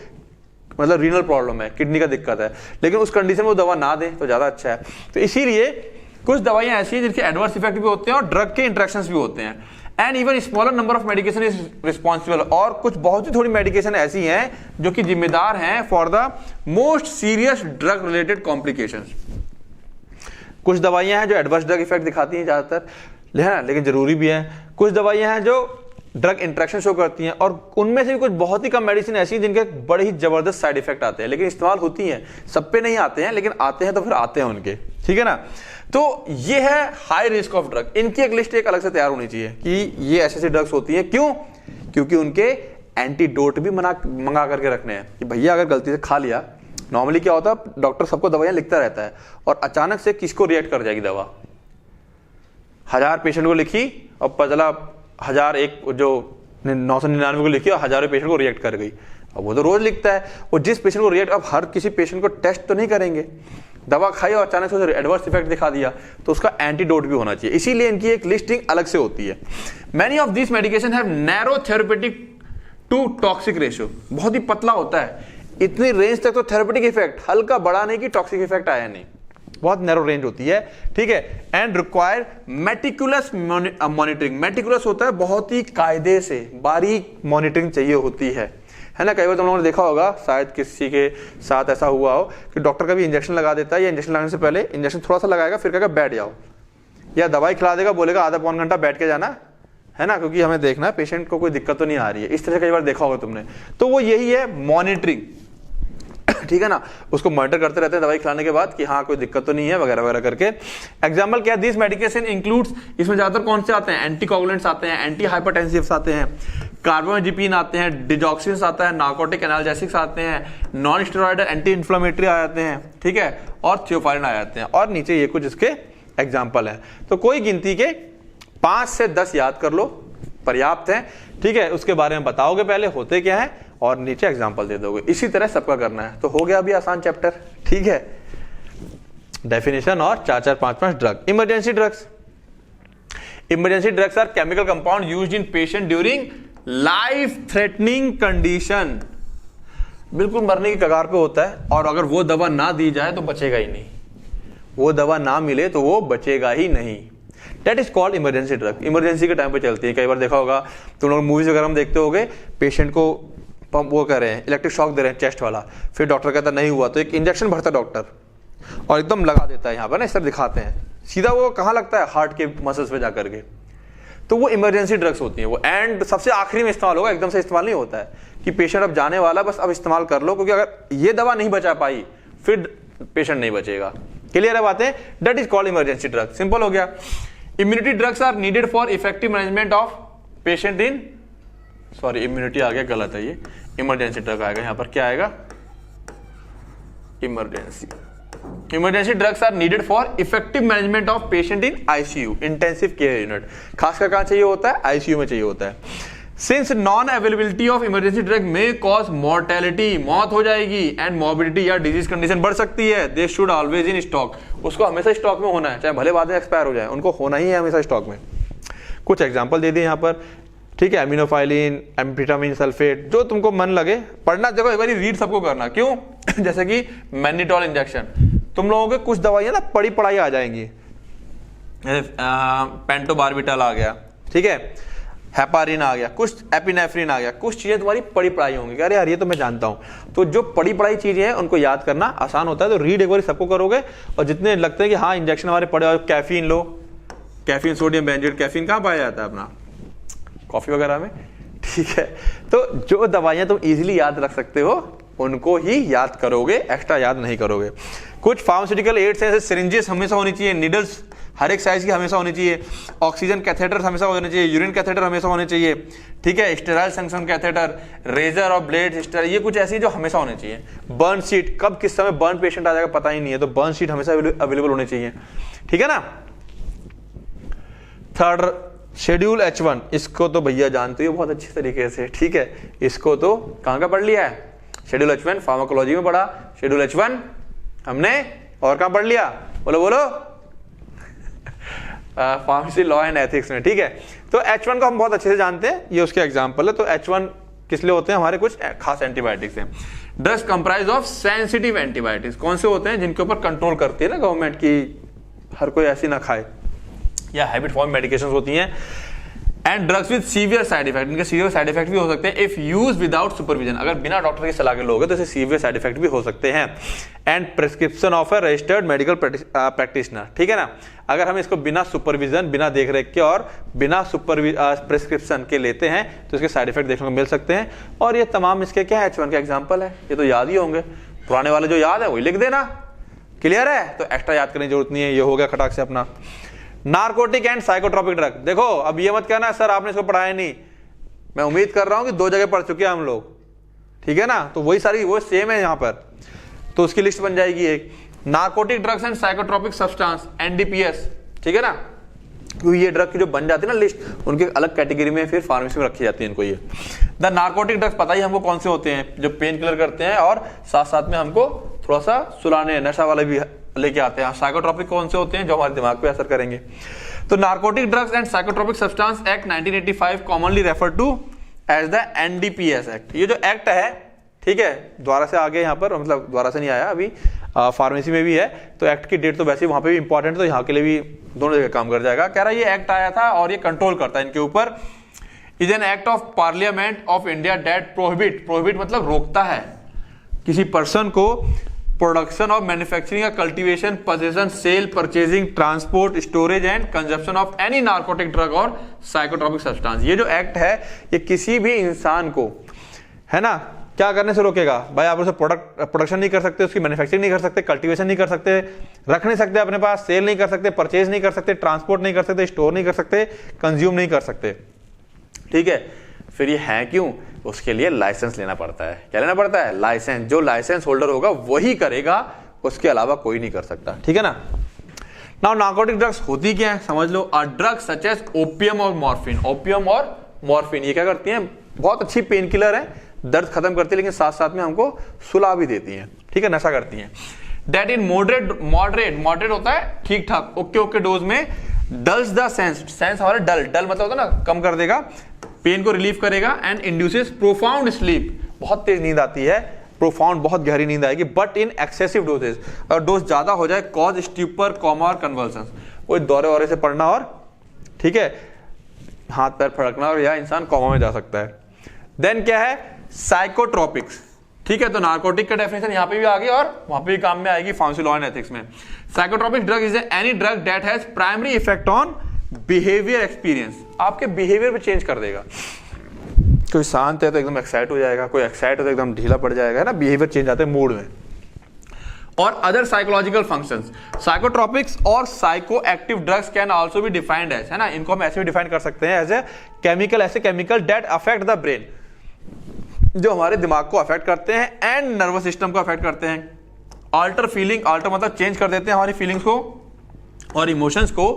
मतलब रीनल प्रॉब्लम है, किडनी का दिक्कत है, लेकिन उस कंडीशन में वो दवा ना दें तो ज्यादा अच्छा है। तो इसीलिए कुछ दवाइयां ऐसी हैं जिनके एडवर्स इफेक्ट भी होते हैं और ड्रग के इंटरेक्शंस भी होते हैं। And even smaller number of medication is responsible, और कुछ बहुत ही थोड़ी मेडिकेशन ऐसी हैं जो कि जिम्मेदार हैं for the most serious drug related complications. कुछ दवाइयां हैं जो एडवर्स ड्रग इफेक्ट दिखाती हैं ज्यादातर, लेकिन जरूरी भी है। कुछ दवाइयां हैं जो ड्रग इंटरेक्शन शो करती हैं, और उनमें से भी कुछ बहुत ही कम मेडिसिन ऐसी हैं जिनके बड़े ही जबरदस्त साइड इफेक्ट आते हैं, लेकिन इस्तेमाल होती हैं। सब पे नहीं आते हैं, लेकिन आते हैं तो फिर आते हैं उनके, ठीक है ना। तो ये है हाई रिस्क ऑफ ड्रग। इनकी एक लिस्ट एक अलग से तैयार होनी चाहिए कि ये ऐसी ड्रग्स होती हैं। क्यों? क्योंकि उनके एंटीडोट भी मंगा करके रखने हैं कि भैया अगर गलती से खा लिया, नॉर्मली क्या होता है डॉक्टर सबको दवाइयां लिखता रहता है और अचानक से किसको रिएक्ट कर जाएगी दवा। 1000 पेशेंट को लिखी और पजला 1000 एक जो 999 को लिखी और हजारों पेशेंट को रिएक्ट कर गई। अब वो तो रोज लिखता है, और जिस पेशेंट को रिएक्ट, अब हर किसी पेशेंट को टेस्ट तो नहीं करेंगे, दवा खाई और अचानक से एडवर्स इफेक्ट दिखा दिया तो उसका एंटीडोट भी होना चाहिए। इसीलिए इनकी एक लिस्टिंग अलग से होती है। Many of this medication have narrow therapeutic to toxic ratio, बहुत ही पतला होता है, इतनी रेंज तक तो थेरेपेटिक इफेक्ट, हल्का बड़ा नहीं कि टॉक्सिक इफेक्ट आया नहीं, बहुत नैरो रेंज होती है, ठीक है। And require meticulous monitoring, meticulous होता है बहुत ही कायदे से बारीक मॉनिटरिंग चाहिए होती है ना। कई बार तुम लोगों ने देखा होगा, शायद किसी के साथ ऐसा हुआ हो कि डॉक्टर कभी इंजेक्शन लगा देता है, या इंजेक्शन लगाने से पहले इंजेक्शन थोड़ा सा लगाएगा फिर कहेगा बैठ जाओ, या दवाई खिला देगा बोलेगा आधा पौन घंटा बैठ के जाना है ना, क्योंकि हमें देखना है पेशेंट को कोई दिक्कत तो नहीं आ रही है। इस तरह कई बार देखा होगा तुमने। तो वो यही है मॉनिटरिंग, ठीक है ना। उसको मॉनिटर करते रहते हैं दवाई खिलाने के बाद कि हाँ कोई दिक्कत तो नहीं है वगैरह वगैरह करके। एग्जांपल क्या है, दिस मेडिकेशन इंक्लूड्स, इसमें ज्यादातर कौन से आते हैं, एंटीकोगुलेंट्स आते हैं, एंटी हाइपरटेंसिव्स आते हैं, कार्बामेजिपिन आते हैं, डिजॉक्सिन्स आता है, नार्कोटिक एनाल्जेसिक्स आते हैं, नॉन स्टेरॉइडल एंटी इंफ्लेमेटरी आ जाते हैं, ठीक है, और थियोफाइलिन आ जाते हैं। और नीचे ये कुछ इसके एग्जाम्पल है। तो कोई गिनती के 5 से 10 याद कर लो, पर्याप्त है, ठीक है। उसके बारे में बताओगे पहले होते क्या है और नीचे एग्जांपल दे दोगे। इसी तरह सबका करना है। तो हो गया अभी आसान चैप्टर, ठीक है। डेफिनेशन और 4-4, 5-5 drug. Emergency drugs, emergency drugs are chemical compound used in patient during life threatening condition. बिल्कुल मरने की कगार पे होता है और अगर वो दवा ना दी जाए तो बचेगा ही नहीं, वो दवा ना मिले तो वो बचेगा ही नहीं। That is called emergency drug. Emergency के टाइम पे चलती है। कई बार देखा होगा तुम लोग मूवीज वगैरह में देखते होगे, पेशेंट को पंप वो कर रहे हैं, इलेक्ट्रिक शॉक दे रहे हैं चेस्ट वाला, फिर डॉक्टर कहता नहीं हुआ तो एक इंजेक्शन भरता डॉक्टर और एकदम लगा देता है यहाँ पर ना, इस तरह दिखाते हैं, सीधा वो कहाँ लगता है, हार्ट के मसल्स पे जाकर के। तो वो इमरजेंसी ड्रग्स होती हैं वो, एंड सबसे आखिरी में इस्तेमाल होगा, एकदम से इस्तेमाल नहीं होता है कि पेशेंट अब जाने वाला बस अब इस्तेमाल कर लो, क्योंकि अगर ये दवा नहीं बचा पाई फिर पेशेंट नहीं बचेगा। क्लियर है बातें? That is called emergency drug. Simple हो गया। Immunity drugs are needed for effective management of patient in, sorry immunity आ गया, गलत है ये, इमरजेंसी ड्रग आएगा यहाँ पर, क्या आएगा, emergency. Emergency drugs are needed for effective management of patient in ICU, intensive care unit. खासकर कहां चाहिए होता है, आईसीयू में चाहिए होता है। Since non availability of emergency drug में कॉज मॉर्टेलिटी, मौत हो जाएगी, एंड मॉर्बिडिटी या डिजीज कंडीशन बढ़ सकती है, they should always in stock. उसको हमेशा स्टॉक में होना है, चाहे भले बाद में एक्सपायर हो जाए, उनको होना ही है हमेशा स्टॉक में। कुछ एग्जांपल दे दिए यहाँ पर, ठीक है, एमिनोफाइलिन, एम्फेटामिन सल्फेट, जो तुमको मन लगे पढ़ना। देखो एक बार रीड सबको करना, क्यों जैसे कि मैग्नीटॉल इंजेक्शन, तुम लोगों के कुछ दवाइयां ना पड़ी पढ़ाई आ जाएंगी, पेंटोबार्बिटल आ गया, ठीक है, हेपारिन आ गया, कुछ एपिनेफ्रिन आ गया, कुछ चीजें तुम्हारी पढ़ी पढ़ाई होंगी, अरे यार ये तो मैं जानता हूं। तो जो पढ़ी पढ़ाई चीजें हैं उनको याद करना आसान होता है, तो रीड एक बार सबको करोगे, और जितने लगते हैं कि हाँ इंजेक्शन हमारे पड़े, और कैफीन लो, कैफीन सोडियम बेंजोएट, कैफीन कहाँ पाया जाता है अपना कॉफी वगैरह में, ठीक है। तो जो दवाइयां तुम इजीली याद रख सकते हो उनको ही याद करोगे, एक्स्ट्रा याद नहीं करोगे। कुछ फार्मास्यूटिकल एड्स हैं, सिरिंजेस हमेशा होनी चाहिए, नीडल्स हर एक साइज की हमेशा होनी चाहिए। ऑक्सीजन कैथेटर हमेशा होने चाहिए, यूरिन कैथेटर हमेशा होने चाहिए, ठीक है। स्टेराइल संक्शन कैथेटर, रेजर और ब्लेड स्टेर, ये कुछ ऐसी जो हमेशा होने चाहिए। बर्न शीट, कब किस समय बर्न पेशेंट आ जाएगा पता ही नहीं है, तो बर्न शीट हमेशा अवेलेबल होने चाहिए, ठीक है ना। थर्ड शेड्यूल H1, इसको तो भैया जानते हो बहुत अच्छी तरीके से, ठीक है। इसको तो कहां का पढ़ लिया है, शेड्यूल H1 फार्माकोलॉजी में पढ़ा। शेड्यूल H1 हमने और कहां पढ़ लिया, बोलो बोलो, फार्मेसी लॉ एंड एथिक्स में, ठीक है। तो H1 को हम बहुत अच्छे से जानते हैं, ये उसके एग्जांपल है। तो H1 किस लिए होते हैं, हमारे कुछ खास एंटीबायोटिक्स हैं। Drugs comprise of sensitive antibiotics, कौन से होते हैं, जिनके ऊपर कंट्रोल करती है ना गवर्नमेंट की, हर कोई ऐसी ना खाए, या हैबिट फॉर्म मेडिकेशंस होती हैं। And drugs with severe side effect, इनके सीवियर साइड इफेक्ट भी हो सकते हैं इफ यूज विदाउट सुपरविजन, अगर बिना डॉक्टर की सलाह के लोगे तो इसे सीवियर साइड इफेक्ट भी हो सकते हैं। And prescription of A registered medical practitioner, ठीक है ना। अगर हम इसको बिना सुपरविजन, बिना देख रेख के और बिना प्रिस्क्रिप्शन के लेते हैं तो इसके साइड इफेक्ट देखने को मिल सकते हैं। और ये तमाम इसके क्या है, H1 के एग्जाम्पल है, ये तो याद ही होंगे, पुराने वाले जो याद है वही लिख देना, क्लियर है। तो एक्स्ट्रा याद करने की जरूरत नहीं है, ये हो गया खटाक से अपना। नार्कोटिक एंड साइकोट्रोपिक ड्रग, देखो अब ये मत कहना सर आपने इसको पढ़ाया नहीं, मैं उम्मीद कर रहा हूं कि 2 जगह पढ़ चुके हैं हम लोग, ठीक है ना। तो वही सारी वो सेम है यहाँ पर, तो उसकी लिस्ट बन जाएगी एक, narcotic drugs and psychotropic substance, NDPS, ठीक है ना। क्योंकि ये ड्रग की जो बन जाती है ना लिस्ट, उनके अलग कैटेगरी में फिर फार्मेसी में रखी जाती है इनको। ये द नार्कोटिक ड्रग्स पता ही हमको कौन से होते हैं, जो पेन किलर करते हैं और साथ साथ में हमको थोड़ा सा सुलाने, नशा वाले भी लेके आते हैं। साइकोट्रोपिक कौन से होते हैं, जो हमारे दिमाग पे असर करेंगे। तो narcotic drugs and psychotropic substance act 1985 commonly refer to as the NDPS act. ये जो एक्ट है, ठीक है, द्वारा से आगे यहाँ पर, मतलब द्वारा से नहीं आया अभी, फार्मेसी में भी है, तो एक्ट की डेट तो वैसे ही वहां पे भी इंपॉर्टेंट, तो यहाँ के लिए भी दोनों जगह काम कर जाएगा। कह रहा है ये एक्ट आया था और ये कंट्रोल करता है इनके ऊपर। Is an act of parliament of India that prohibit मतलब रोकता है किसी पर्सन को प्रोडक्शन ऑफ मैन्युफैक्चरिंग या cultivation, possession, sale, purchasing, transport, storage and consumption of any narcotic drug और साइकोट्रोपिक सब्सटेंस। ये जो एक्ट है ये किसी भी इंसान को, है ना, क्या करने से रोकेगा भाई, आप उसे प्रोडक्शन नहीं कर सकते, उसकी मैन्युफैक्चरिंग नहीं कर सकते, कल्टीवेशन नहीं कर सकते, रख नहीं सकते अपने पास, सेल नहीं कर सकते, परचेज नहीं कर सकते, ट्रांसपोर्ट नहीं कर सकते, स्टोर नहीं कर सकते, कंज्यूम नहीं कर सकते, ठीक है। फिर ये है क्यों, उसके लिए लाइसेंस लेना पड़ता है। क्या लेना पड़ता है, लाइसेंस। जो लाइसेंस होल्डर होगा वही करेगा, उसके अलावा कोई नहीं कर सकता, ठीक है ना। नाउ नार्कोटिक ड्रग्स होती क्या है समझ लो। A drug such as opium और मॉर्फिन, ओपियम और मॉर्फिन ये क्या करती हैं, बहुत अच्छी पेन किलर है, दर्द खत्म करती है, लेकिन साथ साथ में हमको सुला भी देती हैं, ठीक है, नशा करती हैं। दैट इन मॉडरेट होता है ठीक ठाक, ओके डोज में, डल्स द सेंस हमारा डल मतलब होता है ना, कम कर देगा, पेन को रिलीफ करेगा, एंड इंड्यूसेस प्रोफाउंड स्लीप, बहुत तेज नींद आती है, प्रोफाउंड बहुत गहरी नींद आएगी, बट इन एक्सेसिव डोजेस, अगर डोज ज्यादा हो जाए, कॉज स्ट्यूपर, कॉमा और कन्वर्जन, कोई दौरे वौरे से पड़ना और, ठीक है, हाथ पैर फड़कना और या इंसान कॉमा में जा सकता है। देन क्या है, साइकोट्रोपिक्स, ठीक है। तो नार्कोटिक का डेफिनेशन यहां पे भी आ गई और वहां पे भी काम में आएगी फार्मेसी लॉ एंड एथिक्स में। Psychotropic drug is any drug that has primary effect on behaviour experience, आपके बिहेवियर पे चेंज कर देगा। कोई शांत है तो एकदम एक्साइट हो जाएगा, कोई एक्साइट है तो एकदम ढीला पड़ जाएगा, है ना, बिहेवियर चेंज आते हैं मूड में। और अदर साइकोलॉजिकल फंक्शंस, साइकोट्रोपिक्स और psycho active drugs can also be defined as, है ना, इनको हम ऐसे भी डिफाइन कर सकते हैं एज ए केमिकल, ऐसे chemical that affect the brain, जो हमारे दिमाग को अफेक्ट करते हैं एंड नर्वस सिस्टम को अफेक्ट करते हैं। अल्टर फीलिंग, अल्टर मतलब चेंज कर देते हैं हमारी फीलिंग्स को और इमोशंस को।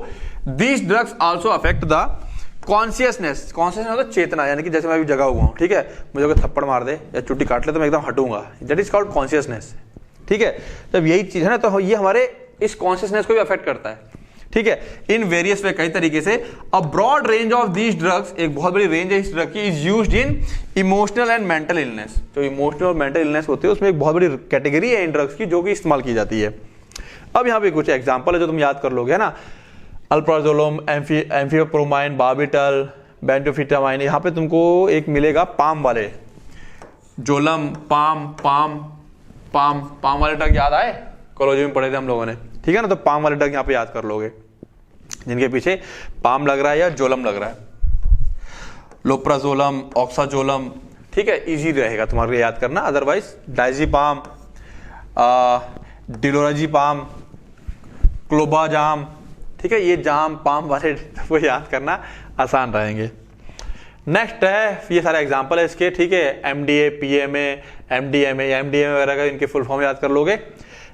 These drugs also affect the consciousness, consciousness मतलब चेतना, यानी कि जैसे मैं अभी जगा हुआ हूं, ठीक है, मुझे अगर थप्पड़ मार दे या चुट्टी काट ले तो मैं एकदम हटूंगा, दैट इज कॉल्ड कॉन्शियसनेस, ठीक है। जब यही चीज है ना, तो ये हमारे इस कॉन्शियसनेस को भी अफेक्ट करता है, ठीक है, इन वेरियस वे, कई तरीके से। A broad range of these drugs, एक बहुत बड़ी रेंज है इस ड्रग की, is used in emotional and mental illness, जो इमोशनल और मेंटल इलनेस होती है उसमें एक बहुत बड़ी कैटेगरी है इन ड्रग्स की जो कि इस्तेमाल की जाती है। अब यहाँ पे कुछ एग्जांपल है जो तुम याद कर लोगे, है ना, अल्प्राजोलम, एम्फियोप्रोमाइन, बार्बिटल, बेंटोफिटामाइन, यहाँ पे तुमको एक मिलेगा पाम वाले, जोलम, पाम वाले ड्रग याद आए, कॉलेज में पढ़े थे हम लोगों ने, ठीक है ना। तो पाम वाले ड्रग यहाँ पे याद कर लोगे, जिनके पीछे पाम लग रहा है या जोलम लग रहा है, लोप्राजोलम, ऑक्साजोलम, ठीक है, इजी रहेगा तुम्हारे लिए याद करना। अदरवाइज डाइजीपाम, डिलोराजीपाम, क्लोबाजाम, ठीक है, ये जाम पाम वाले वो याद करना आसान रहेंगे। नेक्स्ट है, ये सारे एग्जांपल है इसके, ठीक है, एमडीए, पीएमए, एमडीएमए या एमडीएमए वगैरह का इनके फुल फॉर्म याद कर लोगे।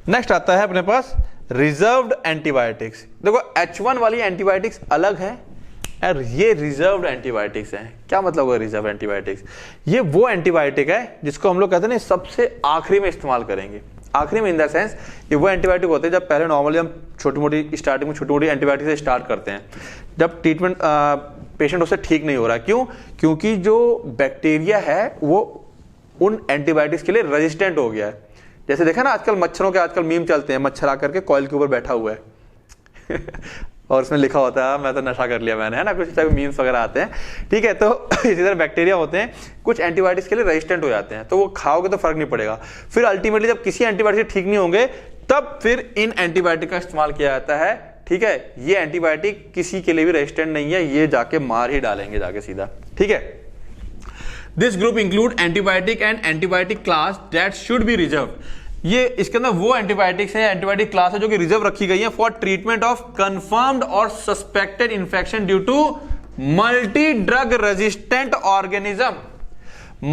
नेक्स्ट आता है अपने पास रिजर्व्ड एंटीबायोटिक्स। देखो H1 वाली एंटीबायोटिक्स अलग है और ये रिजर्व्ड एंटीबायोटिक्स हैं। क्या मतलब है रिजर्व एंटीबायोटिक्स? ये वो एंटीबायोटिक है जिसको हम लोग कहते हैं ना सबसे आखिरी में इस्तेमाल करेंगे। आखिरी में इन द सेंस ये वो एंटीबायोटिक होते हैं जब पहले नॉर्मली हम छोटी मोटी स्टार्टिंग में छोटी मोटी एंटीबायोटिक से स्टार्ट करते हैं, जब ट्रीटमेंट पेशेंट उससे ठीक नहीं हो रहा। क्यों? क्योंकि जो बैक्टीरिया है वो उन एंटीबायोटिक्स के लिए रेजिस्टेंट हो गया है। जैसे देखा ना आजकल मच्छरों के आजकल मीम चलते हैं, मच्छर आकर के कॉइल के ऊपर बैठा हुआ है और उसमें लिखा होता है मैं तो नशा कर लिया मैंने, है ना, कुछ टाइप मीम्स वगैरह आते हैं। ठीक है, तो इसी तरह बैक्टीरिया होते हैं कुछ एंटीबायोटिक्स के लिए रेजिस्टेंट हो जाते हैं, तो वो खाओगे तो फर्क नहीं पड़ेगा। फिर अल्टीमेटली जब किसी एंटीबायोटिक ठीक नहीं होंगे तब फिर इन एंटीबायोटिक का इस्तेमाल किया जाता है। ठीक है, ये एंटीबायोटिक किसी के लिए भी रेजिस्टेंट नहीं है, ये जाके मार ही डालेंगे जाके सीधा। ठीक है, this group include antibiotic and antibiotic class that should be reserve. ये इसके अंदर वो एंटीबायोटिक्स है, एंटीबायोटिक क्लास है जो कि रिजर्व रखी गई है फॉर ट्रीटमेंट ऑफ कंफर्म्ड और suspected infection due to multi drug resistant organism.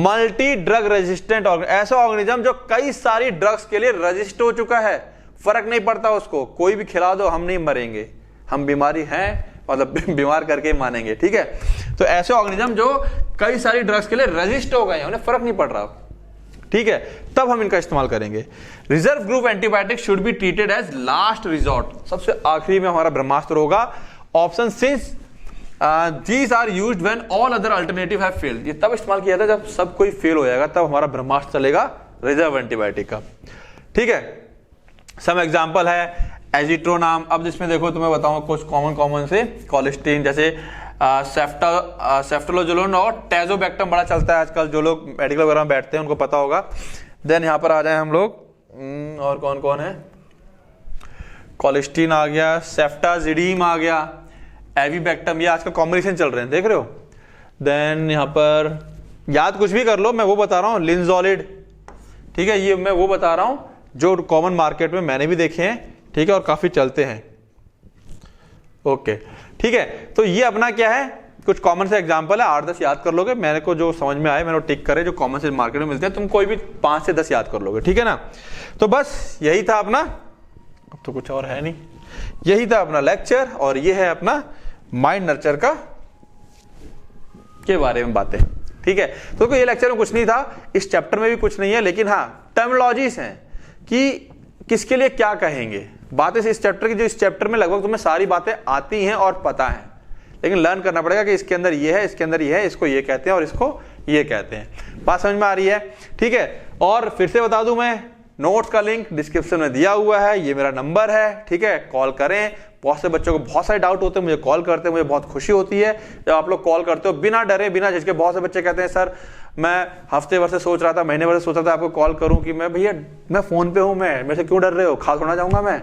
Multi drug resistant ऐसा ऑर्गेनिज्म जो कई सारी ड्रग्स के लिए रजिस्ट हो चुका है, फर्क नहीं पड़ता उसको, कोई भी खिला दो हम नहीं मरेंगे, हम बीमारी हैं मतलब बीमार करके मानेंगे। ठीक है, तो ऐसे ऑर्गेनिज्म जो कई सारी ड्रग्स के लिए रजिस्ट हो गए हैं, उन्हें फर्क नहीं पड़ रहा। ठीक है, तब हम इनका इस्तेमाल करेंगे। Reserve group antibiotic should be treated as last resort, सबसे आखिरी में हमारा ब्रह्मास्त्र होगा। Option since these are used when all other alternative have failed, ये तब इस्तेमाल किया जाता है जब सब कोई फेल हो जाएगा, तब हमारा ब्रह्मास्त्र चलेगा रिजर्व एंटीबायोटिक का। ठीक है, सम एग्जांपल है एजिट्रोनाम। अब जिसमें देखो तुम्हें बताऊंगा कुछ कॉमन से, कोलिस्टीन जैसे सेफ्टोलोजुलोन और टेजोबैक्टम बड़ा चलता है आजकल, जो लोग मेडिकल वगैरह में बैठते हैं उनको पता होगा। देन यहाँ पर आ जाए हम लोग, और कौन कौन है, कोलिस्टीन आ गया, सेफ्टाजिडीम आ गया, एविबैक्टम, ये आजकल कॉम्बिनेशन चल रहे हैं, देख रहे हो। देन यहाँ पर याद कुछ भी कर लो, मैं वो बता रहा हूँ, लिंजोलिड। ठीक है, ये मैं वो बता रहा हूँ जो कॉमन मार्केट में मैंने भी देखे हैं, ठीक है, और काफी चलते हैं। ओके, ठीक है, तो ये अपना क्या है, कुछ कॉमन से एग्जांपल है, 8-10 याद कर लोगे, मेरे को जो समझ में आए मैंने टिक करे, जो कॉमन से मार्केट में मिलते हैं, तुम कोई भी 5 से 10 याद कर लोगे। ठीक है ना, तो बस यही था अपना, अब तो कुछ और है नहीं, यही था अपना लेक्चर, और ये है अपना माइंड नर्चर का के बारे में बातें। ठीक है, तो ये लेक्चर में कुछ नहीं था, इस चैप्टर में भी कुछ नहीं है, लेकिन हाँ टर्मिनोलॉजीज हैं कि किसके लिए क्या कहेंगे, बातें से इस चैप्टर की, जो इस चैप्टर में लगभग तुम्हें सारी बातें आती हैं और पता है, लेकिन लर्न करना पड़ेगा कि इसके अंदर ये है, इसके अंदर ये है, इसको ये कहते हैं और इसको ये कहते हैं। बात समझ में आ रही है? ठीक है, और फिर से बता दूं मैं, नोट्स का लिंक डिस्क्रिप्शन में दिया हुआ है, ये मेरा नंबर है। ठीक है, कॉल करें। बहुत से बच्चों को बहुत सारे डाउट होते हैं, मुझे कॉल करते हैं, मुझे बहुत खुशी होती है जब आप लोग कॉल करते हो बिना डरे बिना झिझके। बहुत से बच्चे कहते हैं सर मैं हफ्ते भर से सोच रहा था, महीने भर से सोच रहा था आपको कॉल करूं कि मैं भैया मैं फोन पे हूं, मैं मेरे से क्यों डर रहे हो, खा थोड़ा जाऊंगा मैं।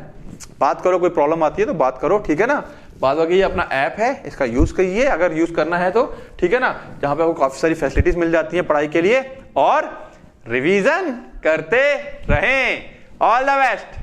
बात करो, कोई प्रॉब्लम आती है तो बात करो। ठीक है ना, बाद बाकी ये अपना ऐप है, इसका यूज करिए अगर यूज करना है तो। ठीक है ना, जहां पे आपको काफी सारी फैसिलिटीज मिल जाती हैं पढ़ाई के लिए, और रिवीजन करते रहें। All the best.